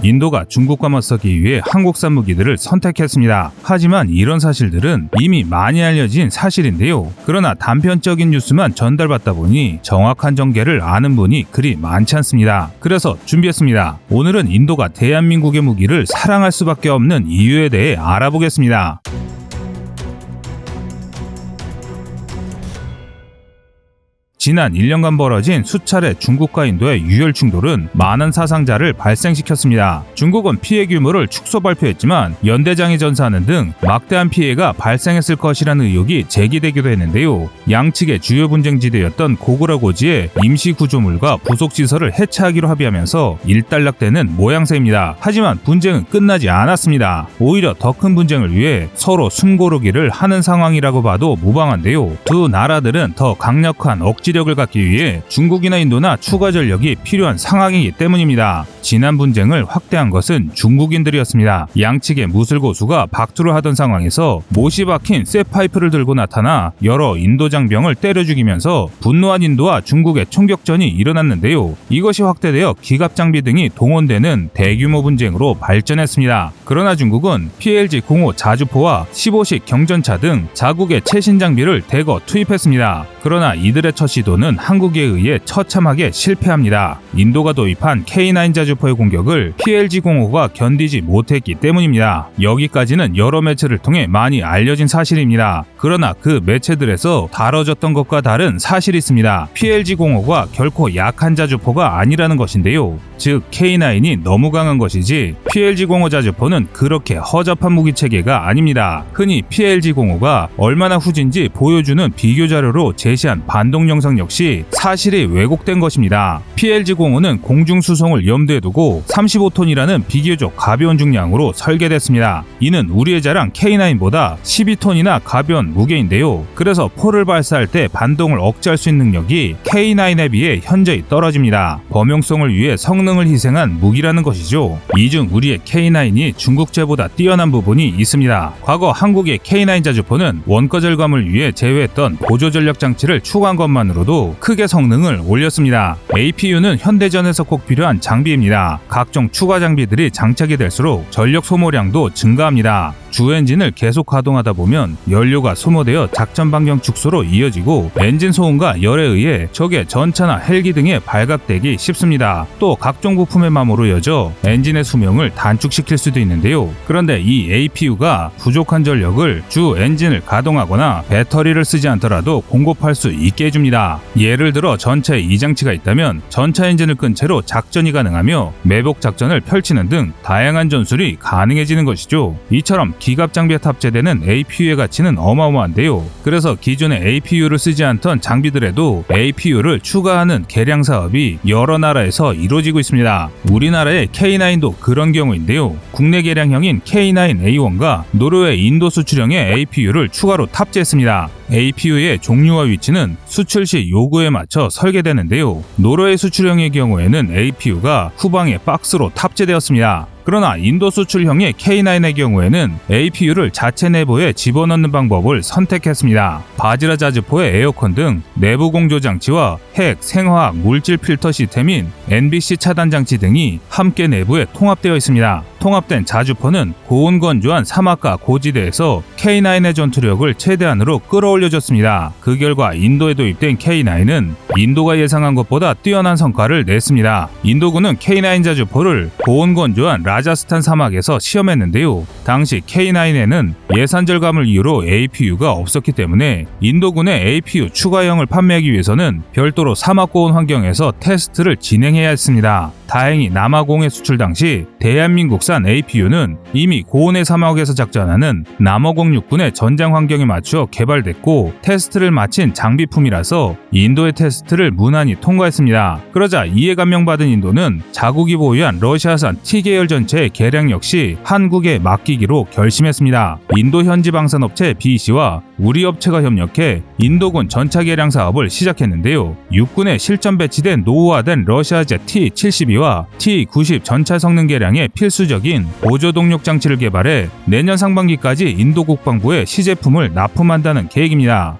인도가 중국과 맞서기 위해 한국산 무기들을 선택했습니다. 하지만 이런 사실들은 이미 많이 알려진 사실인데요. 그러나 단편적인 뉴스만 전달받다 보니 정확한 전개를 아는 분이 그리 많지 않습니다. 그래서 준비했습니다. 오늘은 인도가 대한민국의 무기를 사랑할 수밖에 없는 이유에 대해 알아보겠습니다. 지난 1년간 벌어진 수차례 중국과 인도의 유혈 충돌은 많은 사상자를 발생시켰습니다. 중국은 피해 규모를 축소 발표했지만 연대장이 전사하는 등 막대한 피해가 발생했을 것이라는 의혹이 제기되기도 했는데요. 양측의 주요 분쟁지대였던 고구라 고지의 임시 구조물과 부속시설을 해체하기로 합의하면서 일단락되는 모양새입니다. 하지만 분쟁은 끝나지 않았습니다. 오히려 더 큰 분쟁을 위해 서로 숨고르기를 하는 상황이라고 봐도 무방한데요. 두 나라들은 더 강력한 억지력을 갖기 위해 중국이나 인도나 추가 전력이 필요한 상황이기 때문입니다. 지난 분쟁을 확대한 것은 중국인들이었습니다. 양측의 무술고수가 박투를 하던 상황에서 못이 박힌 쇠파이프를 들고 나타나 여러 인도 장병을 때려 죽이면서 분노한 인도와 중국의 총격전이 일어났는데요. 이것이 확대되어 기갑장비 등이 동원되는 대규모 분쟁으로 발전했습니다. 그러나 중국은 PLG-05 자주포와 15식 경전차 등 자국의 최신 장비를 대거 투입했습니다. 그러나 이들의 첫 시도는 한국에 의해 처참하게 실패합니다. 인도가 도입한 K9 자주포의 공격을 PLG-05가 견디지 못했기 때문입니다. 여기까지는 여러 매체를 통해 많이 알려진 사실입니다. 그러나 그 매체들에서 다뤄졌던 것과 다른 사실이 있습니다. PLG-05가 결코 약한 자주포가 아니라는 것인데요. 즉 K9이 너무 강한 것이지 PLG-05 자주포는 그렇게 허접한 무기체계가 아닙니다. 흔히 PLG-05가 얼마나 후진지 보여주는 비교 자료로 제시한 반동 영상 역시 사실이 왜곡된 것입니다. PLG-05는 공중 수송을 염두에 두고 35톤이라는 비교적 가벼운 중량으로 설계됐습니다. 이는 우리의 자랑 K9보다 12톤이나 가벼운 무게인데요. 그래서 포를 발사할 때 반동을 억제할 수 있는 능력이 K9에 비해 현저히 떨어집니다. 범용성을 위해 성능을 희생한 무기라는 것이죠. 이 중 우리의 K9이 중국제보다 뛰어난 부분이 있습니다. 과거 한국의 K9 자주포는 원가 절감을 위해 제외했던 보조 전력 장치를 추가한 것만으로도 크게 성능을 올렸습니다. APU는 현대전에서 꼭 필요한 장비입니다. 각종 추가 장비들이 장착이 될수록 전력 소모량도 증가합니다. 주 엔진을 계속 가동하다 보면 연료가 소모되어 작전 반경 축소로 이어지고 엔진 소음과 열에 의해 적의 전차나 헬기 등에 발각되기 쉽습니다. 또 각종 부품의 마모로 이어져 엔진의 수명을 단축시킬 수도 있는데요. 그런데 이 APU가 부족한 전력을 주 엔진을 가동하거나 배터리를 쓰지 않더라도 공급할 수 있게 해줍니다. 예를 들어 전차에 이 장치가 있다면 전차 엔진을 끈 채로 작전이 가능하며 매복 작전을 펼치는 등 다양한 전술이 가능해지는 것이죠. 이처럼 기갑 장비에 탑재되는 APU의 가치는 어마어마한데요. 그래서 기존의 APU를 쓰지 않던 장비들에도 APU를 추가하는 개량 사업이 여러 나라에서 이루어지고 있습니다. 우리나라의 K9도 그런 경우인데요. 국내 개량형인 K9A1과 노르웨이 인도 수출형의 APU를 추가로 탑재했습니다. APU의 종류와 위치는 수출 시 요구에 맞춰 설계되는데요. 노르웨이 수출형의 경우에는 APU가 후방에 박스로 탑재되었습니다. 그러나 인도 수출형의 K9의 경우에는 APU를 자체 내부에 집어넣는 방법을 선택했습니다. 바지라 자주포의 에어컨 등 내부 공조 장치와 핵, 생화학, 물질 필터 시스템인 NBC 차단 장치 등이 함께 내부에 통합되어 있습니다. 통합된 자주포는 고온 건조한 사막과 고지대에서 K9의 전투력을 최대한으로 끌어올려줬습니다. 그 결과 인도에 도입된 K9은 인도가 예상한 것보다 뛰어난 성과를 냈습니다. 인도군은 K9 자주포를 고온 건조한 라자스탄 사막에서 시험했는데요. 당시 K9에는 예산 절감을 이유로 APU가 없었기 때문에 인도군의 APU 추가형을 판매하기 위해서는 별도로 사막 고온 환경에서 테스트를 진행해야 했습니다. 다행히 남아공해 수출 당시 대한민국산 APU는 이미 고온의 사막에서 작전하는 남아공 육군의 전장 환경에 맞추어 개발됐고 테스트를 마친 장비품이라서 인도의 테스트를 무난히 통과했습니다. 그러자 이에 감명받은 인도는 자국이 보유한 러시아산 T계열 전체의 개량 역시 한국에 맡기기로 결심했습니다. 인도 현지 방산업체 BEC와 우리 업체가 협력해 인도군 전차 개량 사업을 시작했는데요. 육군에 실전 배치된 노후화된 러시아제 T-72와 T-90 전차 성능 개량에 필수적인 보조 동력 장치를 개발해 내년 상반기까지 인도 국방부에 시제품을 납품한다는 계획입니다.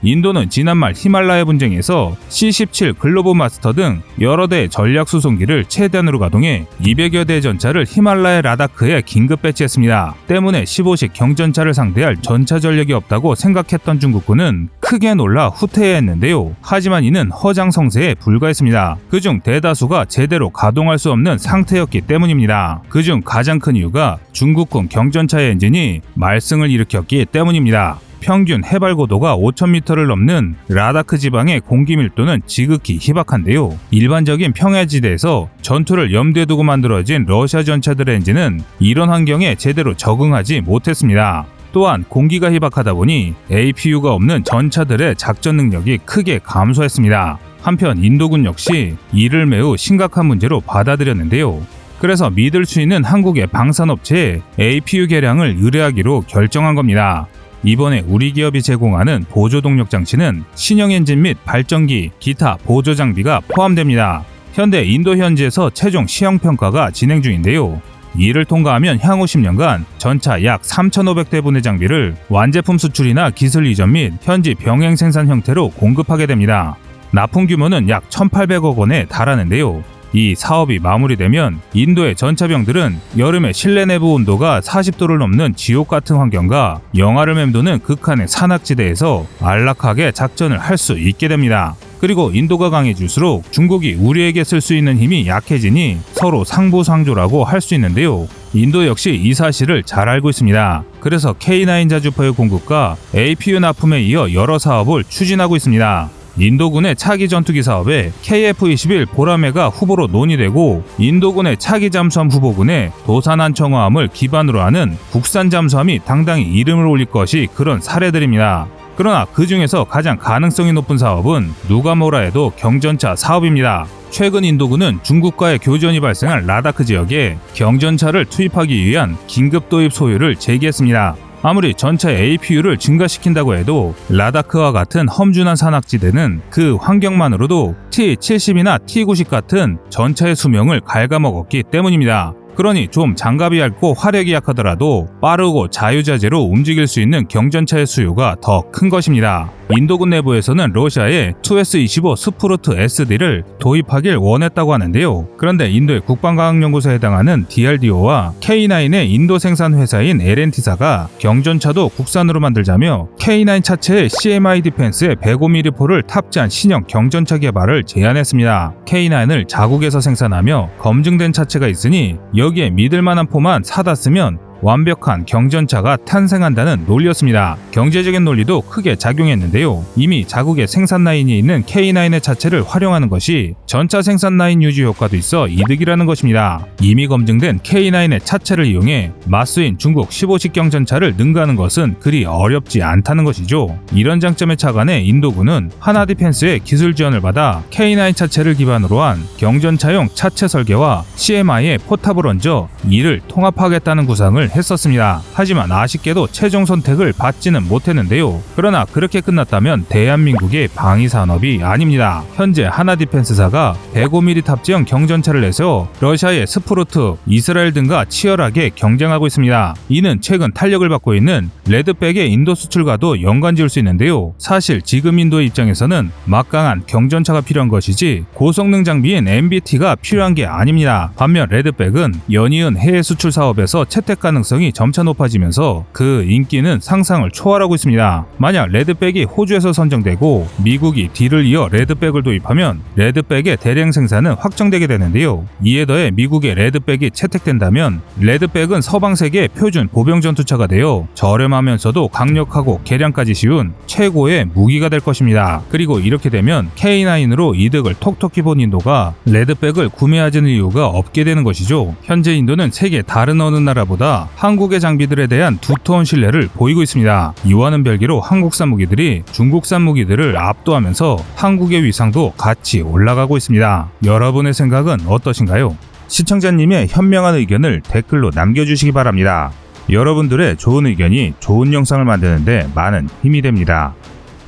인도는 지난말 히말라야 분쟁에서 C-17 글로브 마스터 등 여러 대의 전략 수송기를 최대한으로 가동해 200여 대의 전차를 히말라야 라다크에 긴급 배치했습니다. 때문에 15식 경전차를 상대할 전차 전력이 없다고 생각했던 중국군은 크게 놀라 후퇴했는데요. 하지만 이는 허장성세에 불과했습니다. 그중 대다수가 제대로 가동할 수 없는 상태였기 때문입니다. 그중 가장 큰 이유가 중국군 경전차의 엔진이 말썽을 일으켰기 때문입니다. 평균 해발 고도가 5,000m를 넘는 라다크 지방의 공기 밀도는 지극히 희박한데요. 일반적인 평야지대에서 전투를 염두에 두고 만들어진 러시아 전차들의 엔진은 이런 환경에 제대로 적응하지 못했습니다. 또한 공기가 희박하다 보니 APU가 없는 전차들의 작전 능력이 크게 감소했습니다. 한편 인도군 역시 이를 매우 심각한 문제로 받아들였는데요. 그래서 믿을 수 있는 한국의 방산업체에 APU 개량을 의뢰하기로 결정한 겁니다. 이번에 우리 기업이 제공하는 보조 동력 장치는 신형 엔진 및 발전기, 기타 보조 장비가 포함됩니다. 현재 인도 현지에서 최종 시형 평가가 진행 중인데요. 이를 통과하면 향후 10년간 전차 약 3,500대분의 장비를 완제품 수출이나 기술 이전 및 현지 병행 생산 형태로 공급하게 됩니다. 납품 규모는 약 1,800억 원에 달하는데요. 이 사업이 마무리되면 인도의 전차병들은 여름에 실내 내부 온도가 40도를 넘는 지옥 같은 환경과 영하를 맴도는 극한의 산악지대에서 안락하게 작전을 할 수 있게 됩니다. 그리고 인도가 강해질수록 중국이 우리에게 쓸 수 있는 힘이 약해지니 서로 상부상조라고 할 수 있는데요. 인도 역시 이 사실을 잘 알고 있습니다. 그래서 K9 자주포의 공급과 APU 납품에 이어 여러 사업을 추진하고 있습니다. 인도군의 차기 전투기 사업에 KF-21 보라매가 후보로 논의되고 인도군의 차기 잠수함 후보군의 도산한 청어함을 기반으로 하는 국산 잠수함이 당당히 이름을 올릴 것이 그런 사례들입니다. 그러나 그 중에서 가장 가능성이 높은 사업은 누가 뭐라 해도 경전차 사업입니다. 최근 인도군은 중국과의 교전이 발생한 라다크 지역에 경전차를 투입하기 위한 긴급 도입 소요를 제기했습니다. 아무리 전차의 APU를 증가시킨다고 해도 라다크와 같은 험준한 산악지대는 그 환경만으로도 T-70이나 T-90 같은 전차의 수명을 갉아먹었기 때문입니다. 그러니 좀 장갑이 얇고 화력이 약하더라도 빠르고 자유자재로 움직일 수 있는 경전차의 수요가 더 큰 것입니다. 인도군 내부에서는 러시아에 2S-25 스프루트 SD를 도입하길 원했다고 하는데요. 그런데 인도의 국방과학연구소에 해당하는 DRDO와 K9의 인도 생산 회사인 L&T사가 경전차도 국산으로 만들자며 K9 차체에 CMI 디펜스의 105mm포를 탑재한 신형 경전차 개발을 제안했습니다. K9을 자국에서 생산하며 검증된 차체가 있으니 여기에 믿을만한 포만 사다 쓰면 완벽한 경전차가 탄생한다는 논리였습니다. 경제적인 논리도 크게 작용했는데요. 이미 자국의 생산 라인이 있는 K9의 차체를 활용하는 것이 전차 생산 라인 유지 효과도 있어 이득이라는 것입니다. 이미 검증된 K9의 차체를 이용해 맞수인 중국 15식 경전차를 능가하는 것은 그리 어렵지 않다는 것이죠. 이런 장점에 착안해 인도군은 하나디펜스의 기술 지원을 받아 K9 차체를 기반으로 한 경전차용 차체 설계와 CMI의 포탑을 얹어 이를 통합하겠다는 구상을 했었습니다. 하지만 아쉽게도 최종 선택을 받지는 못했는데요. 그러나 그렇게 끝났다면 대한민국의 방위 산업이 아닙니다. 현재 하나디펜스사가 105mm 탑재형 경전차를 내서 러시아의 스프루트, 이스라엘 등과 치열하게 경쟁하고 있습니다. 이는 최근 탄력을 받고 있는 레드백의 인도 수출과도 연관지을 수 있는데요. 사실 지금 인도의 입장에서는 막강한 경전차가 필요한 것이지 고성능 장비인 MBT가 필요한 게 아닙니다. 반면 레드백은 연이은 해외 수출 사업에서 채택 가능성이 점차 높아지면서 그 인기는 상상을 초월하고 있습니다. 만약 레드백이 호주에서 선정되고 미국이 뒤를 이어 레드백을 도입하면 레드백의 대량 생산은 확정되게 되는데요. 이에 더해 미국의 레드백이 채택된다면 레드백은 서방 세계의 표준 보병 전투차가 되어 저렴하면서도 강력하고 개량까지 쉬운 최고의 무기가 될 것입니다. 그리고 이렇게 되면 K9으로 이득을 톡톡히 본 인도가 레드백을 구매하지는 이유가 없게 되는 것이죠. 현재 인도는 세계 다른 어느 나라보다 한국의 장비들에 대한 두터운 신뢰를 보이고 있습니다. 이와는 별개로 한국산 무기들이 중국산 무기들을 압도하면서 한국의 위상도 같이 올라가고 있습니다. 여러분의 생각은 어떠신가요? 시청자님의 현명한 의견을 댓글로 남겨주시기 바랍니다. 여러분들의 좋은 의견이 좋은 영상을 만드는데 많은 힘이 됩니다.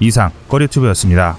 이상 꺼리튜브였습니다.